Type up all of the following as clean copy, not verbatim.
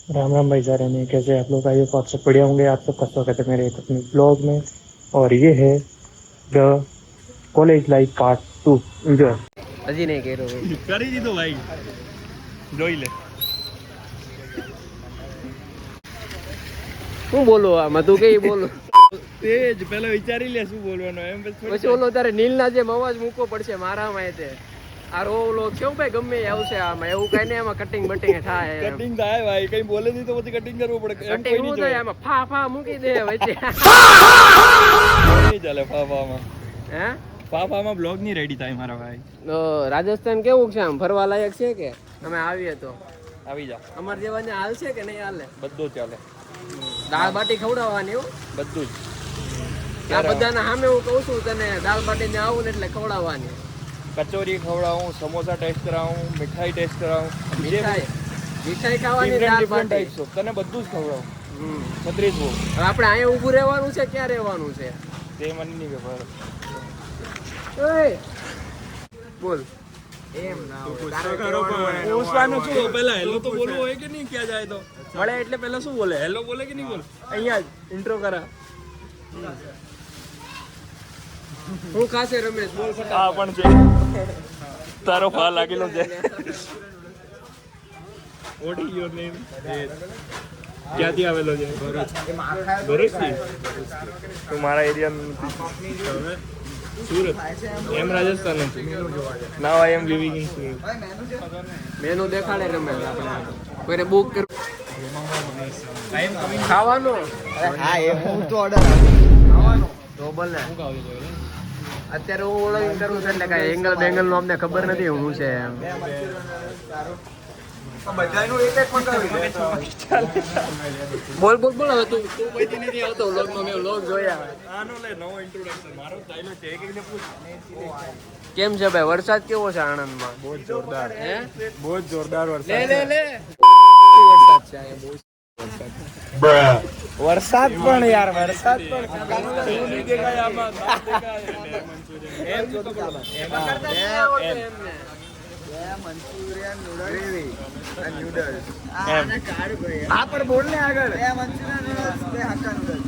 राम राम भाई सारे में कैसे आप लोग आइए आप सब बढ़िया होंगे। आप सबका स्वागत है मेरे एक अपने ब्लॉग में। और ये है the college life part 2। Enjoy. હજી નહીં કર્યો કરી દીધો ભાઈ જોઈ લે શું બોલું આમાં તું કઈ બોલું તેજ પેલા વિચારી લે શું બોલવાનો એમ પછી ઓલો તારે નીલના જેમ અવાજ મૂકવો પડશે મારામાં તે આ ઓલો કેવું ભાઈ ગમે એ આવશે આમાં એવું કઈ નહીં આમાં કટિંગ બટિંગ થાય કટિંગ થાય ભાઈ કઈ બોલે નહીં તો પછી કટિંગ કરવું પડે એમ કટિંગ શું થાય આમાં ફા ફા મૂકી દે વચ્ચે નહીં ચાલે ફાફામાં હે ફાફામાં બ્લોગ નહીં રેડી થાય મારા ભાઈ તો રાજસ્થાન કેવું છે આમ ફરવા લાયક છે કે અમે આવીએ તો આવી જા અમાર જેવાને હાલ છે કે નહીં હાલે બધું ચાલે દાળ બાટી ખવડાવવાની હો બધું જ આ બધાના સામે હું કહું છું તને દાળ બાટી ને આવું ને એટલે ખવડાવવાની કચોરી ખવડાવું સમોસા ટેસ્ટ કરાવું મીઠાઈ ટેસ્ટ કરાવું મીઠાઈ ખાવાની દાળ બાટી તને બધું જ ખવડાવું 36 હવે આપણે અહીંયા ઊભું રહેવાનું છે ક્યાં રહેવાનું છે તે મને નહીં ખબર ઓય બોલ એમ ના પૂછવાનું શું પહેલા હેલો તો બોલવું હોય કે નહીં ક્યાં જાય તો મળે એટલે પહેલા શું બોલે હેલો બોલે કે નહીં બોલે અહીંયા જ ઇન્ટ્રો કરા હું ખાસે રમેશ બોલ હા પણ છે તારો ફા લાગેલો છે વોટ ઇઝ યોર નેમ ક્યાંથી આવેલો છે ભરૂચથી તું મારા એરિયા સુરત એમ Rajasthan now I am living in Surat menu દેખાડે રમેશ આપણે કોઈને બુક કર ખાવાનું હા એ હું તો ઓર્ડર ખાવાનું તો બોલ ને અત્યારે હું ઓળખ કરું છું એટલે કાંઈ એંગલ બેંગલ નું અમને ખબર નથી હું છે એમ બધાનું એક એક મંગાવી બોલ બોલ બોલ હવે તું કોઈથી નથી આવતો વ્લોગ માં મેં વ્લોગ જોયા આનો લે નવો ઇન્ટ્રોડક્શન મારો ડાયલોગ છે એક એકને પૂછ કેમ છે ભાઈ વરસાદ કેવો છે આણંદમાં બહુ જોરદાર હે બહુ જોરદાર લે વરસાદ લે લે વરસાદ છે અહીંયા બહુ વરસાદ પણ યાર વરસાદ પણ શું નહીં દેખાય આમાં એમ તો મંચુરિયન નૂડલ્સ અને નૂડલ્સ એમ હા પર બોલ ને આગળ એ મંચુરિયન નૂડલ્સ બે હક્કા નૂડલ્સ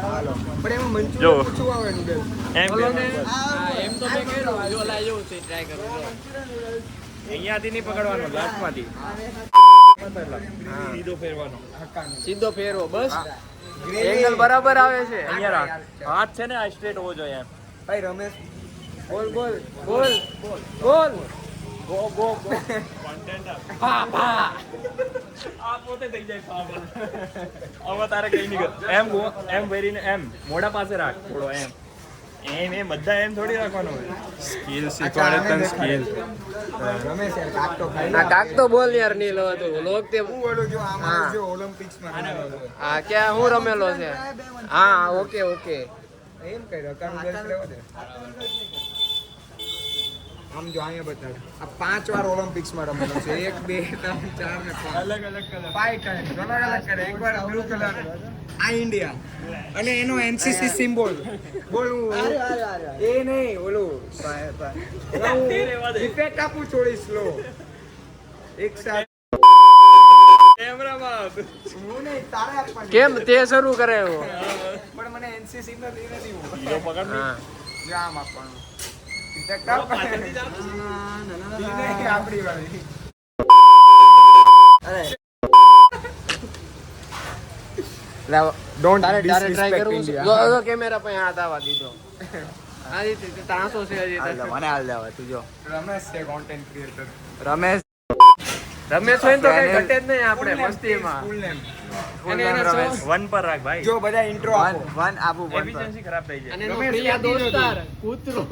હાલો પણ એમાં મંચુરિયન ઓછું આવે નૂડલ્સ એમ બોલો ને હા એમ તો મેં કર્યું જો લા એવું છે ટ્રાય કરું જો અહીંયાથી નહીં પકડવાનો લાસ્ટમાંથી સીધો ફેરવાનો સીધો ફેરવો બસ એંગલ બરાબર આવે છે અહીંયા રાખ હાથ છે ને આ સ્ટ્રેટ હોવો જોઈએ એમ ભાઈ રમેશ બોલ બોલ બોલ બોલ ગો ગો ગો પા પા આ પોતે થઈ જાય પાવર હવે તારે કઈ નહીં કર એમ ગો એમ ભરીને એમ મોઢા પાસે રાખ થોડો એમ એમ એ બધા એમ થોડી રાખવાનું હોય સ્કિલ શીખવાડે તને સ્કિલ રમેશ યાર કાક તો ખાઈ આ કાક તો બોલ યાર નીલ હવે તો લોક તે હું બોલું જો આમાં જો ઓલિમ્પિક્સ માં આ ક્યાં હું રમેલો છે હા ઓકે ઓકે એમ કઈ રકા નૂડલ્સ લેવો દે આમ જો અહીંયા બતાડ આ 5 વાર ઓલિમ્પિક્સ માં રમેલો છે 1 2 3 4 ને 5 અલગ અલગ કલર 5 ટાઈમ અલગ અલગ કરે એકવાર બ્લુ કલર આ ઇન્ડિયા અને એનો એનસીસી સિમ્બોલ બોલું એ નહીં ઓલું ઇફેક્ટ આપું થોડી સ્લો એક સાથ કેમેરામાં હું નહીં તારે આપવાની કેમ તે શરૂ કરે એવો પણ મને એનસીસી માં લઈ નથી હું હીરો પકડ ને હા જો આમ આપવાનું ઇફેક્ટ આપ આપણી વાળી ડોન્ટ તારે ટ્રાય disrespect કરવું છે India. જો જો કેમેરા પર હાથ આવવા દીધો આ રીતે ત્રાસો છે હજી તો. મને હાલ દેવા તું જો રમેશ છે કોન્ટેન્ટ ક્રિએટર રમેશ રમેશ હોય ને તો કઈ ઘટે જ નહીં આપણે મસ્તીમાં ફૂલ નેમ અને એના રમેશ. વન પર રાખ ભાઈ જો બધા ઇન્ટ્રો આપો વન આપું એફિશિયન્સી ખરાબ થઈ જાય અને એનો રમેશ, પ્રિય યાદ નહીં દોસ્તાર કૂતરો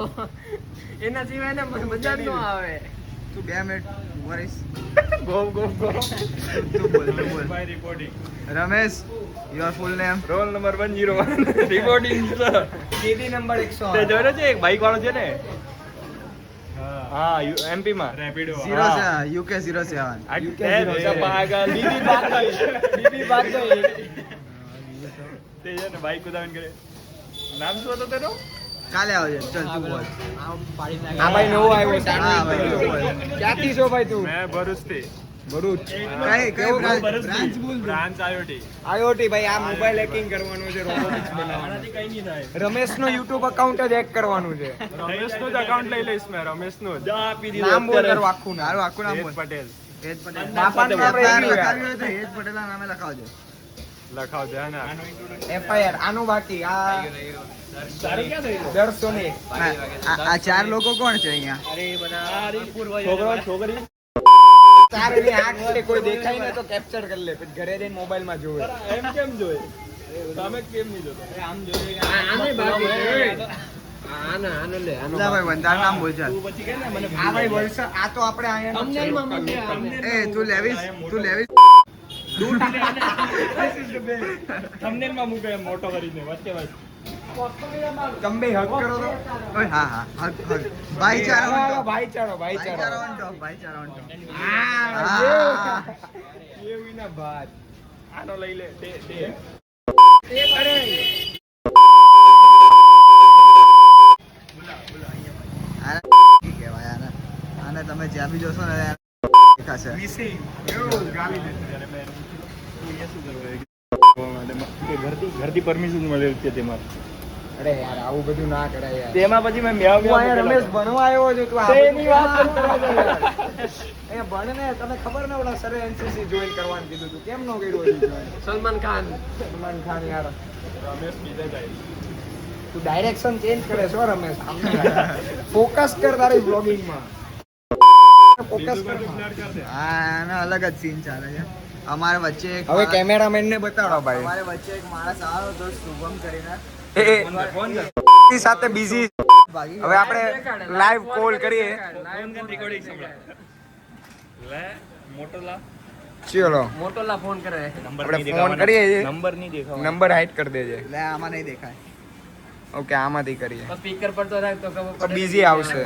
એના સિવાય ને મજા જ ન આવે તું 2 મિનિટ વરીશ ગો ગો ગો તું બોલ ભાઈ reporting Ramesh your full name roll number 101 reporting sir કેડી નંબર તે 108 જોયો છે એક બાઈક વાળો છે ને હા એમપી માં રેપિડો 07 UK 07 પાગલ દીદી ભાગ ગઈ તે છે ને બાઈક કુદાવીને કરે નામ શું હતું તેનું કાલે આવજે ચલ તું બોલ આ ભાઈ નવો આવ્યો હા, ભાઈ, નવો આવ્યો. ક્યાંથી છો ભાઈ તું મેં ભરૂચ થી ભરૂચ કઈ બ્રાન્ચ બોલ બ્રાન્ચ IoT. IoT ભાઈ આ મોબાઈલ હેકિંગ કરવાનું છે રોબોટિક્સ બનાવવાનું આનાથી કઈ નહીં થાય. રમેશનો YouTube અકાઉન્ટ જ હેક કરવાનું છે રમેશનું જ account લઈ લઈશ મેં, રમેશનું જ. નામ બોલ તારું આખું નામ તારું આખું નામ હેત બોલ. પટેલ. હેત પટેલ. બાપાનું નામ FIR રેડી લખાવ્યું હોય તો હેત પટેલના નામે લખાવજો. લખાવજે, હે ને? FIR આનું બાકી આ તારું ક્યાં થઈ ગયું? દર્શોને આ 4 લોકો કોણ છે અહીંયા? છોકરો, છોકરી? તારે એની આંખ છે કોઈ દેખાય ને તો કેપ્ચર કરી લે પછી ઘરે જઈને મોબાઈલ માં જોવે એમ કેમ જોઈ? તમે કેમ નહીં જોતા? આને બાકી છે આને લે આનો લા ભાઈ બંધારણ નામ બોલ ચાલ. તું પછી કે ને મને આ ભાઈ વલસાડ આ તો આપણે અહીંયા thumbnail માં મૂકે આને. એ તું લેવીશ? thumbnail માં મૂકે એમ મોટો કરીને વચ્ચે વચ્ચે. તમે બે હક કરો તો ઓય હા હા હક હક. ભાઈચારો on top. ભાઈચારો ભાઈચારો on top. ભાઈચારો on top. આ હા. એવું ના ભાત આનો લઈ લે તે આને કહેવાય આને. આને તમે જ્યાં બી જોશો ને દેખાશે. મિસિંગ એવું ગાલી દે ત્યારે મેં અહીંયા શું કરવું ઘરથી પરમિશન મળેલ છે તેમાં. અરે યાર આવું બધું ના કરાય યાર તેમાં પછી મેં મેવ તું અહીંયા રમેશ ભણવા આવ્યો છો તું આ તેની વાત બધું કરવા જાય યાર. અહીંયા ભણ ને તને ખબર ને ઓલા સરે NCC જોઈન કરવાનું કીધું તું કેમ નો કર્યું હજી join? સલમાન ખાન સલમાન ખાન યાર રમેશ બીજા જાય. તું ડાયરેક્શન ચેન્જ કરે છો રમેશ ફોકસ કર તારી બ્લોગિંગ માં ફોકસ કર આનો અલગ જ સીન ચાલે છે. અમારે વચ્ચે એક હવે કેમેરામેન ને બતાડો ભાઈ અમારે વચ્ચે એક માણસ આવ્યો તો શુભમ કરીને એ સાથે બિઝી ભાગી હવે આપણે લાઈવ કોલ કરીએ રેકોર્ડિંગ લે મોટો લા ચલો મોટોલા ફોન કરે આપણે ફોન કરીએ નંબર નહીં દેખાવાનો. નંબર હાઈડ કરી દેજે લે આમાં નહીં દેખાય. ઓકે આમાંથી કરીએ સ્પીકર પર તો રાખ તો ખબર તો પડે. બિઝી આવશે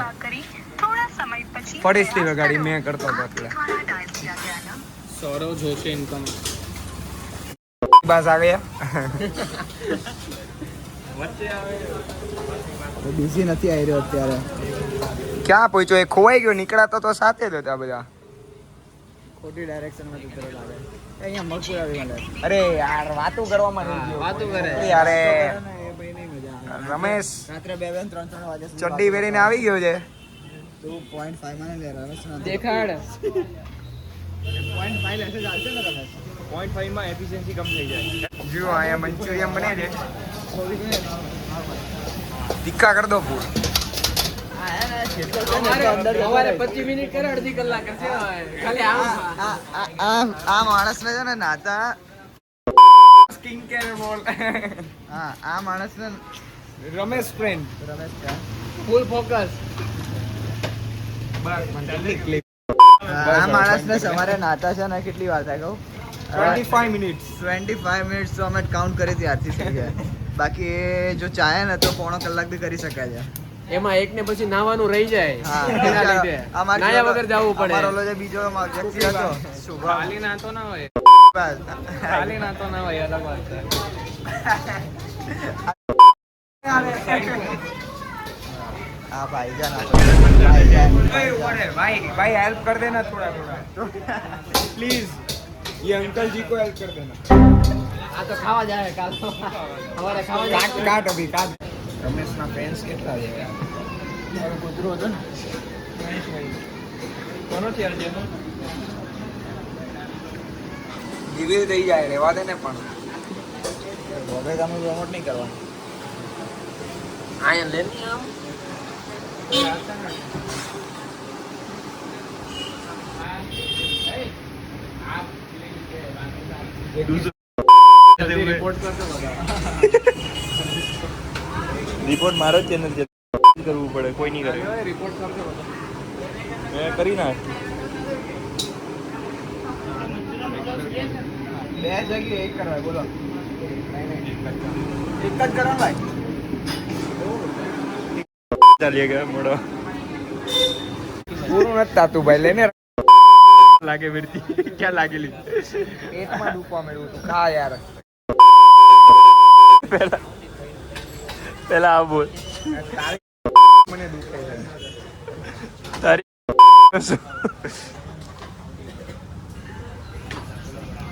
थोड़ा समय પછી ફરીથી વગાડી મેં કરતો હતો એટલે દ્વારા ડાયલ किया गया नंबर સૌરવ જોશે ઇન્કમ બસ આ ગયા બિઝી નથી આવી રહ્યો અત્યારે. ક્યાં પહોંચ્યો એ ખોવાઈ ગયો નીકળાતો તો સાથે જ હતા બધા ખોટી ડાયરેક્શનમાં જતો રહ્યો લાગે. અહીંયા મગપુર આવી મળે. અરે યાર વાતો કરવામાં રહી ગયો વાતો કરે. યાર એ ભાઈ નહીં મજા આવે. રમેશ રાત્રે 2 3 વાગે સુધી ચડ્ડી પહેરીને આવી ગયો છે તું 0.5 માં લે રમેશ ના દેખાડ 0.5 લેશે ચાલશે ને રમેશ? 0.5 માં એફિશિયન્સી કમ થઈ જાય. જો અહીંયા મંચુરિયન બને છે તીખા કરી દો પૂર સવારે 25 મિનિટ કરે અડધી કલાક કરશે ખાલી આમ આ માણસને છે ને નાતા સ્કિન કેર બોલ હા આ માણસને રમેશ ફ્રેન્ડ રમેશ ક્યાં? ફૂલ ફોકસ આ માણસને સવારે નાતા છે ને કેટલી વાર થાય કહું? 25 મિનિટ્સ 25 મિનિટ્સ તો અમે કાઉન્ટ કરી ત્યારથી થઈ જાય. બાકી એ જો ચાહે ને તો પોણો કલાક બી કરી શકાય છે. એમાં એક ને પછી નાવાનું રહી જાય હા એના લીધે અમારે નાયા વગર જવું અમારો પડે ઓલો જે બીજો વ્યક્તિ હતો શુભમ ખાલી નાતો ના હોય બસ. ખાલી નાતો ના હોય અલગ વાત છે હા ભાઈજાન હતો. ભાઈજાન. भाई हेल्प कर देना थोड़ा थोड़ा प्लीज ये अंकल जी को हेल्प कर देना આ તો ખાવા જાય કાલ તો સવારે ખાવા જાય काट काट अभी काट रमेश ना फैंस કેટલા છે યાર મારો કૂતરો હતો ને કોનો છે યાર જેનો? ધીરે થઈ જાય રેવા દે ને પણ ભોગેદાનું પ્રમોટ નહીં કરવાનું. આયા લેની આમ રિપોર્ટ કરતો રિપોર્ટ મારો જ ચેનલ છે કરવું પડે કોઈ નહીં કરે. રિપોર્ટ કરતો મેં કરી નાખ. બે જગ્યાએ એક કરવા બોલો એક જ કરવાનું ભાઈ ચાલીએ ગયા મોડો પૂરું નથી થાતું ભાઈ લેને લાગે વીરતી ક્યાં લાગેલી પેટમાં ડૂબવા મળ્યું તું ખા યાર પેલા આ બોલ મને દુખે છે તારી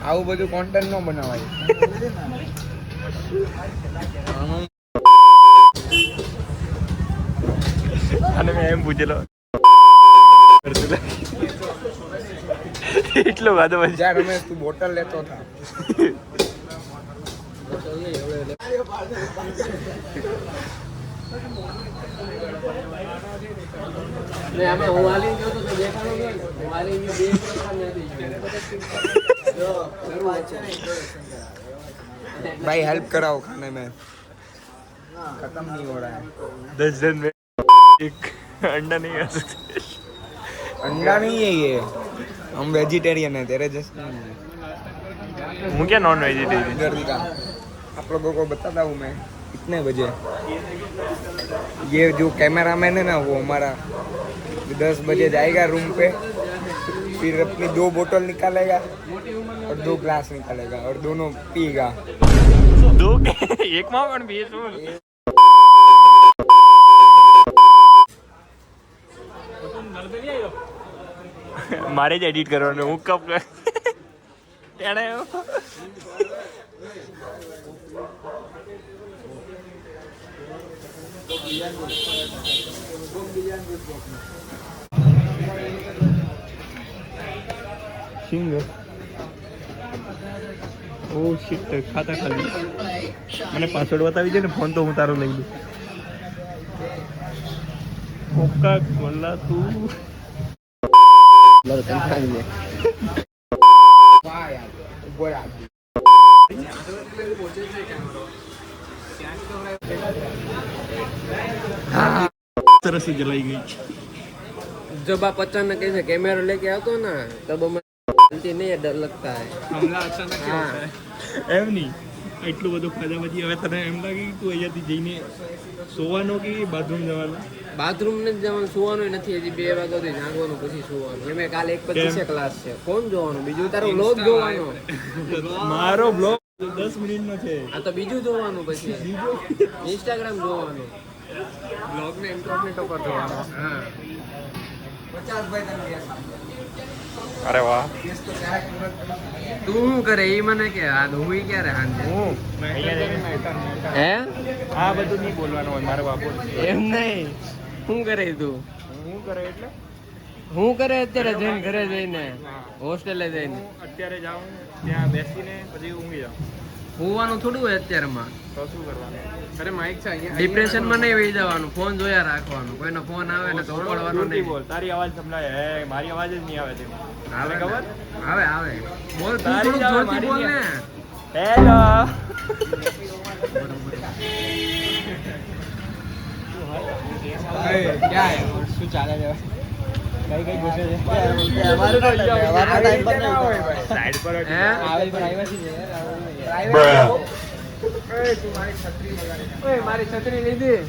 આવું બધું કોન્ટેન્ટ ન બનાવાય. અને મેં એમ પૂછેલો એટલો વાંધો પછી જા રમેશ તું બોટલ લેતો થા. ને આમાં હું હાલીને ગયો તો દેખાડો ગયો ને હું હાલીને બે પ્રકારની હતી. ભાઈ હેલ્પ कराओ खाने में खत्म नहीं हो रहा है. 10 दिन में एक अंडा नहीं आ सकते. अंडा नहीं है ये, हम वेजिटेरियन है. तेरे जैसे हूँ क्या नॉन वेजिटेरियन. गर्दी का आप लोगों को बताता हूँ मैं कितने बजे. ये जो कैमरामैन है ना वो हमारा 10 बजे जाएगा रूम पे, फिर अपनी 2 बोतल निकालेगा और 2 ग्लास निकालेगा और दोनों पिएगा. दो एक माँ पण बीस મારે જ એડિટ કરવાનું. હું કપ તેને સિંગ ઓ શિટ ખાતા ખાલી મને પાસવર્ડ બતાવી દે ને ફોન તો હું તારો લઈ લઉં. કોકા કોલા તું तरह से जलाई गई. जब आप अचानक ऐसे कैमरा लेके आते हो ना तब हमें नहीं डर लगता है. हाँ એમ નહીં એટલું બધું ખાધા પછી હવે તને એમ લાગે કે તું અહીંયાથી જઈને સોવાનો કે બાથરૂમ જવાનું. બાથરૂમ ને જવાનું સુવાનું નથી હજી 2 વાગ્યા સુધી જાગવાનું પછી સુવાનું. એમે કાલે 1:25 ક્લાસ છે. કોણ જોવાનું? બીજું તારો વ્લોગ જોવાનો. મારો બ્લોગ 10 મિનિટનો છે. આ તો બીજું જોવાનું પછી ઇન્સ્ટાગ્રામ જોવાનું. બ્લોગ ને ઇન્ટરનેટ ઉપર જોવાનો. હા 50 भाई तक અરે વાહ. તું શું કરે એ મને કે આ હું ક્યારે હાંજે હું હે આ બધું નહીં બોલવાનું હોય મારે બાપુ. એમ નહીં શું કરે તું હું કરે એટલે શું કરે અત્યારે જઈને ઘરે જઈને હોસ્ટેલે જઈને હું અત્યારે જાઉં ત્યાં બેસીને પછી ઊંઘી જાઉં. હોવાનું થોડું હોય અત્યારમાં. તો શું કરવાનું. અરે માઈક છે અહીંયા ડિપ્રેશનમાં નહીં વહી જવાનું. ફોન જોયા રાખવાનું. કોઈનો ફોન આવે ને તો ઉપાડવાનો જોરથી નહીં. બોલ. તારી અવાજ સંભળાય. હે મારી અવાજ જ નહીં આવે તેમાં. આવે ખબર? આવે આવે બોલ તું તારી થોડુંક જ આવે, જોરથી મારી બોલ ને. હેલો. क्या है શું ચાલે છે કઈ ઘૂસે છે અમારો ટાઈમ પર ના હોય ભાઈ. સાઈડ પર હે આવે પ્રાઇવસી છે ઓય મારી છત્રી લીધી.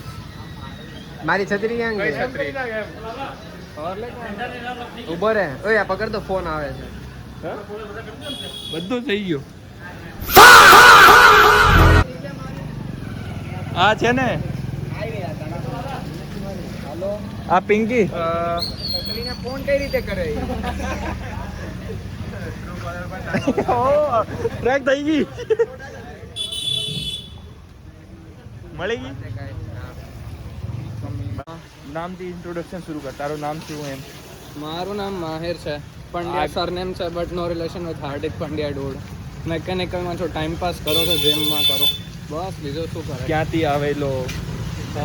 મારી છત્રી ક્યાં ગઈ? ઉભો રે. ઓય આ પકડ તો ફોન આવે છે. બધું થઈ ગયું. આ છે ને આ પિંકી છત્રીને ફોન કઈ રીતે કરે ટ્રેક થઈ ગઈ. મળી ગઈ. નામથી ઇન્ટ્રોડક્શન શરૂ કર. તારું નામ શું એમ? મારું નામ માહિર છે. પંડ્યા સરનેમ છે but no relation with Hardik Pandya ડોડ. મેકેનિકલમાં છો, ટાઈમ પાસ કરો છો, જીમમાં કરો, બસ બીજું શું કરે. ક્યાંથી આવેલો? એ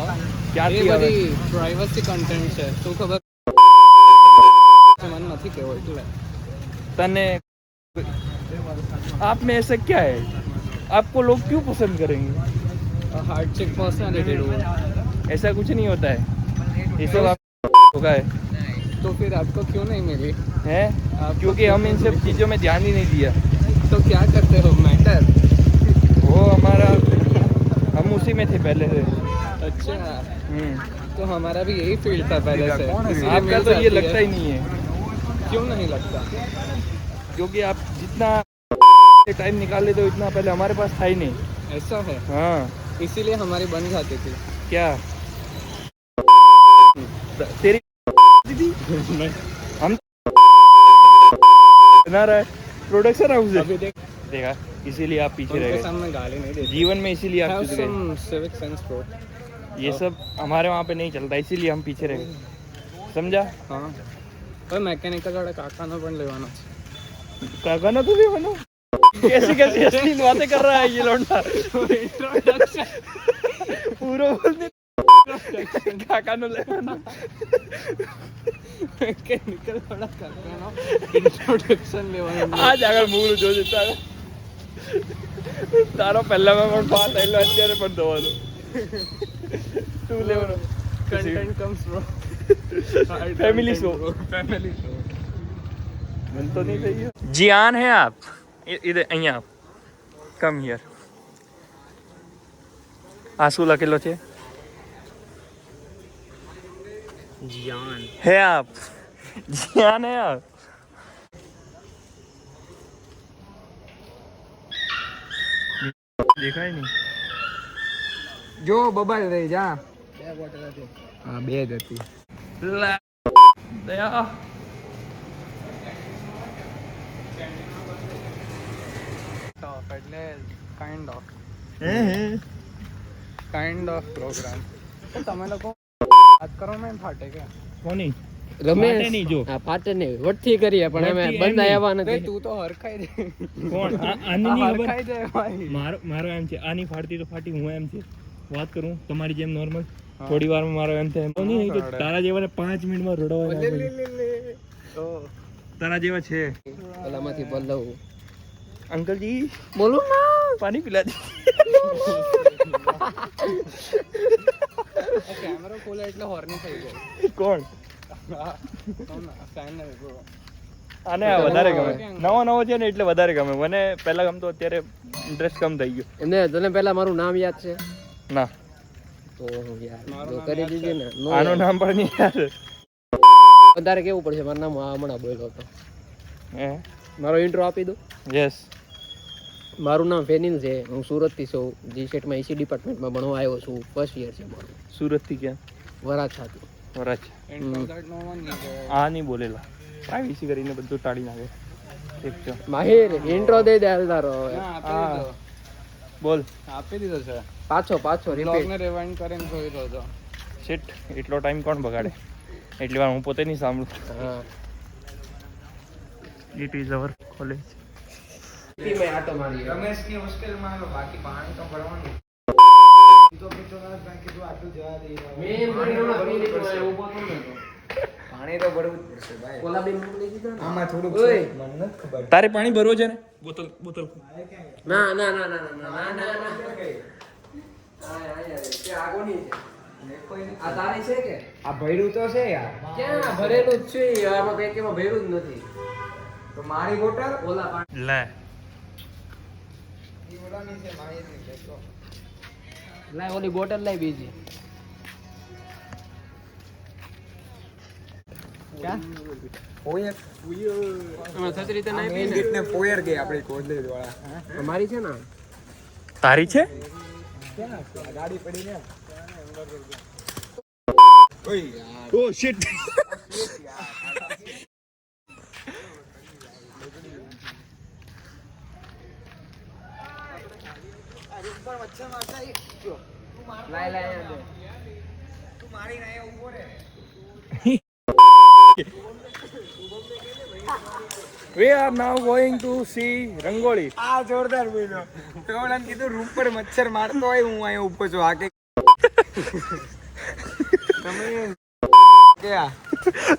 ક્યાંથી આવે? બધી પ્રાઇવસી કન્ટેન્ટ છે. શું ખબર મને નથી કહેવું એટલે. तने आप में ऐसा क्या है? आपको लोग क्यों पसंद करेंगे? हार्ड चिक पर्सनालिटी डोड. ऐसा कुछ नहीं होता है. ये सब आप होगा है तो फिर आपको क्यों नहीं मिली? हैं? क्योंकि हम इन सब चीज़ों में ध्यान ही नहीं दिया. तो क्या करते हो? मैटर. वो हमारा हम उसी में थे पहले से. अच्छा तो हमारा भी यही फील्ड था पहले से. इसीलिए आपका मिल तो ये जाती लगता है. ही नहीं है. क्यों नहीं लगता? क्योंकि आप जितना टाइम निकाल लेते हो इतना पहले हमारे पास था ही नहीं. ऐसा है. हाँ. इसीलिए हमारी बन जाती थी. क्या तेरी हम बना रहा है प्रोडक्शन हाउस है अभी देख देखा, इसीलिए आप पीछे रह उनके गए सामने गाली नहीं देती। जीवन में, इसीलिए आप Have पीछे गए। some civic sense, bro. ये सब हमारे वहाँ पे नहीं चलता, इसीलिए हम पीछे रह गए, समझा? હા હવે મેકેનિકલ વાળા કાકાનો પણ લેવાનો છે. काका ना तो भी बनो, कैसी कैसी असली बातें कर रहा है ये लौंडा। पूरा बोल दे काका नो लेवाना। મેકેનિકલ વાળા કાકાનો ઇન્ટ્રોડક્શન લેવાનો. आज આગળ મૂળ જો જતા તારો પહેલામાં પણ પાસ આવેલો, અત્યારે પણ થવાનો. તું લેવાનો content comes bro. Family show, family show. मन तो नहीं चाहिए। जियान है आप इधर અહીંયા કમ હિયર। આ શું લખેલો છે? जियान है आप, जियान है आप। देखा ही नहीं। જો બબાલ રહી જા. બે બોટલ હતી. હા, 2 જ હતી. ला दया Off એટલે કાઇન્ડ ઓફ हैं પ્રોગ્રામ. તો તમે લોકો વાત કરો ને ફાટે કે કોની રમેશ ફાટે નહીં જો. હા ફાટે નહીં વટથી કરીએ પણ અમે વટથી એમ બંધ નહીં. આવ્યા તે નથી તું તો હરખાઈ દે. કોણ આની નહીં ખબર? હરખાઈ દે ભાઈ. મારો એમ છે, આની ફાડતી તો ફાટી, હું એમ છે વાત કરું તમારી જેમ નોર્મલ, થોડી વારમાં મારો એમ થાય એમ નહીં તો તારા જેવાને 5 મિનિટમાં રડવા લાગે. તારા જેવા છે ઓલામાંથી પલ્લવ અંકલ જી, બોલો ના પાણી પીલા દી. કેમેરો ખોલે એટલે હોર્ની થઈ જાય. કોણ ફેન નહીં bro. આને આ વધારે ગમે, નવો છે ને એટલે વધારે ગમે. મને પહેલા ગમતો, અત્યારે ઇન્ટરેસ્ટ કમ થઈ ગયો. એમને તને પેલા મારું નામ યાદ છે ના, તો યાર જો કરી દીધી ને નો આનું નામ પણ નહીં યાદ. વધારે કેવું પડશે મારું નામ હમણાં બોલ્યો હતો. હે મારો ઇન્ટ્રો આપી દો. યસ, મારું નામ ફેનિલ છે, હું સુરતથી છું, જી સેટમાં એસી ડિપાર્ટમેન્ટમાં ભણવા આવ્યો છું, ફર્સ્ટ યર છે મારું, સુરત થી ક્યાં? વરાછાથી. વરાછ. Intro that no one needs. આ નહીં બોલેલા, પ્રાઇવેસી કરીને બધું ટાળી નાખે. ઠીક છે, માહિર ઇન્ટ્રો દઈ દે હાલદારો હવે. ના, આપી દીધો. બોલ. આપી દીધો છે. પાછો બ્લોગ રિપીટ. ને રિવાઇન્ડ કરીને જોઈ લો તો. શિટ, એટલો ટાઈમ કોણ બગાડે? એટલી વાર હું પોતે નહીં સાંભળું. હા ઇટ ઇઝ અવર કોલેજ. આટો મારી રમેશની હોસ્ટેલમાં આવ્યો, બાકી પાણી તો ભરવાનું. તો પીતો ના જ, બાકી તું આટલું જવા દે. મેં એમ કરીને હમણાં પી લીધું, અહીંયા ઊભો હતો ને તો. પાણી તો ભરવું જ પડશે ભાઈ. ઓલા બી મોકલી દીધા ને. આમાં થોડુંક ઓય. છે, મને નથી ખબર. તારે પાણી ભરવો છે ને? બોતલ બોતલ. ના ના ના ના ના ના ના ના તે આગોની છે. આ તારી છે કે આ ભર્યું તો છે યાર. ક્યાં ભરેલું જ છે આમાં કઈ કેમાં ભર્યું જ નથી. તો મારી બોટલ ઓલા પાણી લે, ઈ ઓલાની છે, મારી નથી કહેતો. લાય ઓલી બોટલ લાય બીજી. પોયર એમાં છત્રી તને આ આપી મેઇન ને ગેટને પોયર કે આપણી કોલેજ વાળા. મારી છે ને તારી છે? ક્યાં છે? આ ગાડી પડી ને. ઓય યાર. ઓ શિટ. લાય લાય અહીંયા દે. તું મારી ના ઉભો રે. We are now going to see rangoli. આ જોરદાર બોલ્યો. તો ઓલાને કીધું રૂમ પર મચ્છર મારતો હોય, હું અહીંયા ઊભો છું. આ કે તમે ક્યાં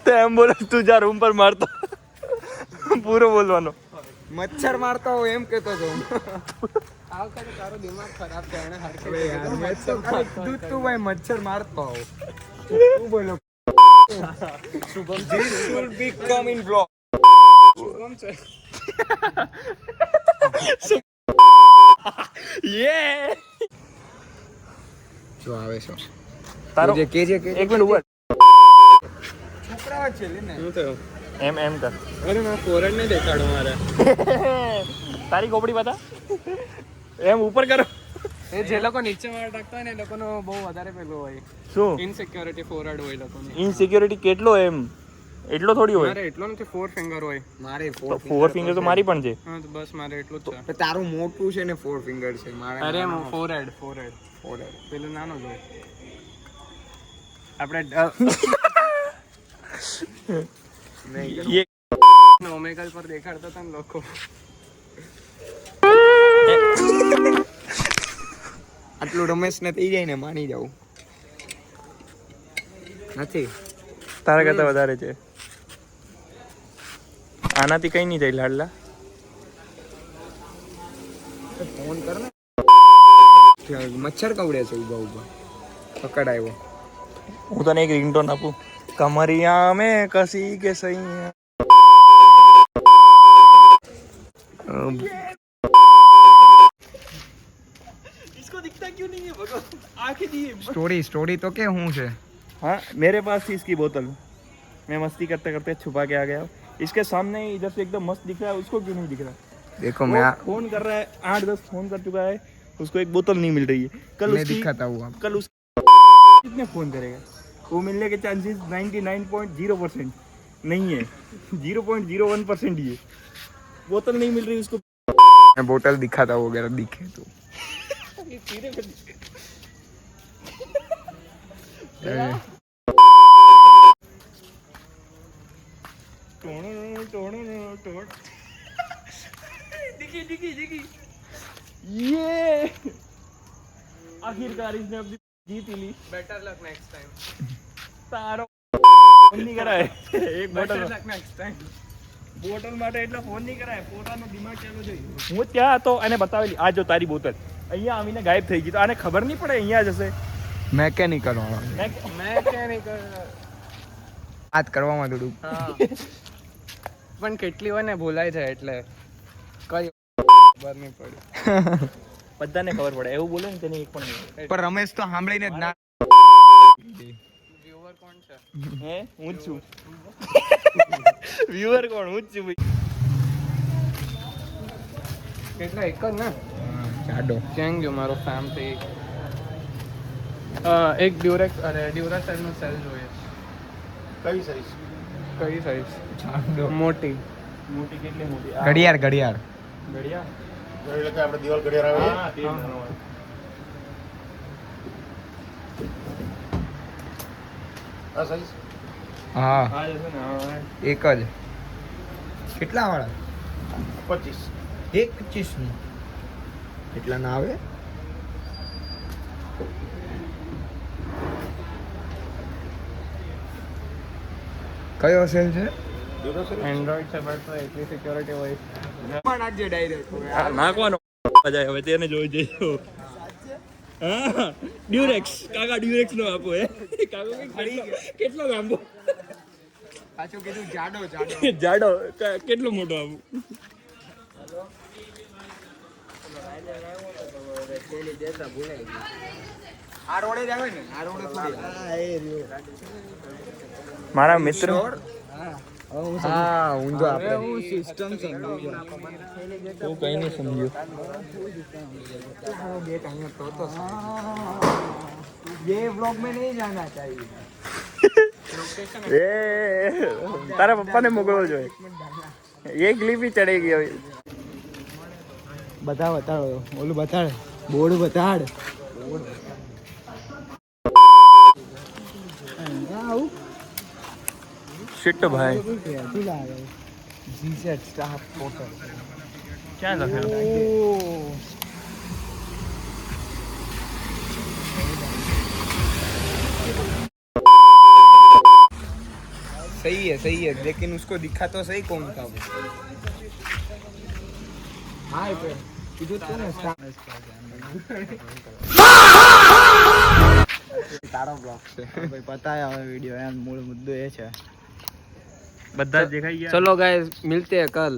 તો એમ બોલે તું જા રૂમ પર મારતો. પૂરો બોલવાનો. મચ્છર મારતો હોય એમ કહેતો હતો. આ વખતે તારો દિમાગ ખરાબ છે. એને હરખી અરે યાર, મેં તો ખાલી કીધું જ તું ભાઈ મચ્છર મારતો હોવ. શું બોલો? Shubham this will be come in vlog. Shubham છે. યે. શું આવે છે? તારો જે કેજે કે એક મિનિટ ઉભો. છોકરાઓ છે લે ને. શું થયું? એમ કર. અરે મારા ફોરેડ નહીં દેખાડો મારે. તારી કોપડી બતા. એમ ઉપર કરો. એ જે લોકો નીચે માર ટાકતા હોય ને એ લોકોનો બહુ વધારે પેલું હોય. શું ઇનસિક્યોરિટી ફોરવર્ડ હોય લોકોની. ઇનસિક્યોરિટી કેટલો એમ? એટલો થોડી હોય મારે એટલો નથી 4 ફિંગર હોય. મારે તો 4 ફિંગર તો મારી પણ છે. હા તો બસ મારે એટલું જ છે. તારું મોટું છે ને 4 ફિંગર છે મારે અરે ફોર હેડ પેલું નાનો જ હોય. આપણે ये ઓમેગલ પર દેખાડતા હતા ને લોકો. આટલું રમેશ ને થઈ જાય ને માની જાઉં નથી. તારા કરતા વધારે છે. આનાથી કઈ નહીં થાય લાડલા. ફોન કર ને. મચ્છર કવડે છે ઉભા ઉભા પકડાયો. હું તને એક રિંગટોન આપું. કમરિયા મેં કસી કે સહી स्टोरी तो क्या हूँ से हाँ मेरे पास थी इसकी बोतल. मैं मस्ती करते करते छुपा के आ गया. इसके सामने ही इधर से एकदम मस्त दिख रहा है. उसको क्यों नहीं दिख रहा? देखो वो मैं फोन कर रहा है 8-10 फोन कर चुका है. उसको एक बोतल नहीं मिल रही है. कल मैं उसकी दिखाता हूँ आपको. कल उस कितने फोन करेगा? वो मिलने के चांसेस 99.0% नहीं है. 0.01% ही है. बोतल नहीं मिल रही उसको. मैं बोतल दिखाता हूँ अगर दिखे तो. ये आखिरकार इसने अपनी जीत ही ली. બેટર લક નેક્સ્ટ ટાઈમ. તારો ફોન નહીં કરાય. એક બોટલ બેટર લક નેક્સ્ટ ટાઈમ. બોટલ માટે એટલા ફોન નહીં કરાય. પોતાનો દિમાગ ચાલુ જોઈએ. હું ત્યાં હતો અને બતાવેલી આ જો તારી બોટલ અહીંયા આવીને ગાયબ થઈ ગઈ. તો આને ખબર નહીં પડે અહીંયા જશે. मैकेनिकल वाला મેં કે નહીં કર. बात કરવામાં થોડું હા પણ કેટલી વાર ને ભૂલાય જાય એટલે કઈ ખબર નહીં પડી. બધાને ખબર પડે એવું બોલે ને તેને એક પણ નહીં. પણ રમેશ તો સાંભળીને જ ના. વ્યુઅર કોણ છે? હે હું જ છું. વ્યુઅર કોણ? હું જ છું ભાઈ. કેટલા એક જ ને? જાડો ક્યાં ગયો મારો ફેમ થી? એક ડ્યુરાસેલ નો સેલ જોઈએ. કઈ સાઈઝ? કઈ સાઈઝ? જાડો મોટી. મોટી કેટલી મોટી? ઘડિયાળ ઘડિયાળ ઘડિયાળ. એટલે આપણે દિવાલ ઘડિયાળ આવે હા તે નાનો હોય. આ સાઈઝ હા હા જશે ને હા. એક જ કેટલા વાળા 25 1.25 નું એટલા ના આવે. કયો સેલ છે? એન્ડ્રોઈડ છે બટ તો એટલી સિક્યોરિટી હોય. પણ આજે ડાયરેક્ટ હા, નાખવાનો મજા આવે તેને જોઈ જઈશું. હા ડ્યુરેક્સ કાકા ડ્યુરેક્સ નો આપો હે કાકો કેટલો લાંબો પાછું કીધું જાડો જાડો જાડો કેટલો મોટો આપું. આ રોડે જ આવે ને આ રોડે થોડી મારા મિત્ર હા ઊંધો આપણે સિસ્ટમ તું કઈ નહીં સમજ્યો. ये व्लॉग में नहीं जाना चाहिए. એ તારા પપ્પાને મોકલવો જોઈએ. એક ક્લિપ ચડેગી હવે. બતાવો ઓલું બતાડ બોર્ડ બતાડ. શિટ ભાઈ શું લાગે? જીઝેડ સ્ટાફ ફોટો. ક્યાં લખેલું? सही है लेकिन उसको दिखा तो सही कौन था वो. हाँ पे કીધું તું ને તારો બ્લોગ છે ભાઈ. પતાય હવે વિડિયો. એમ મૂળ મુદ્દો એ છે. બધા જ દેખાઈ ગયા. ચલો ગાઈસ મિલતે હૈ કલ.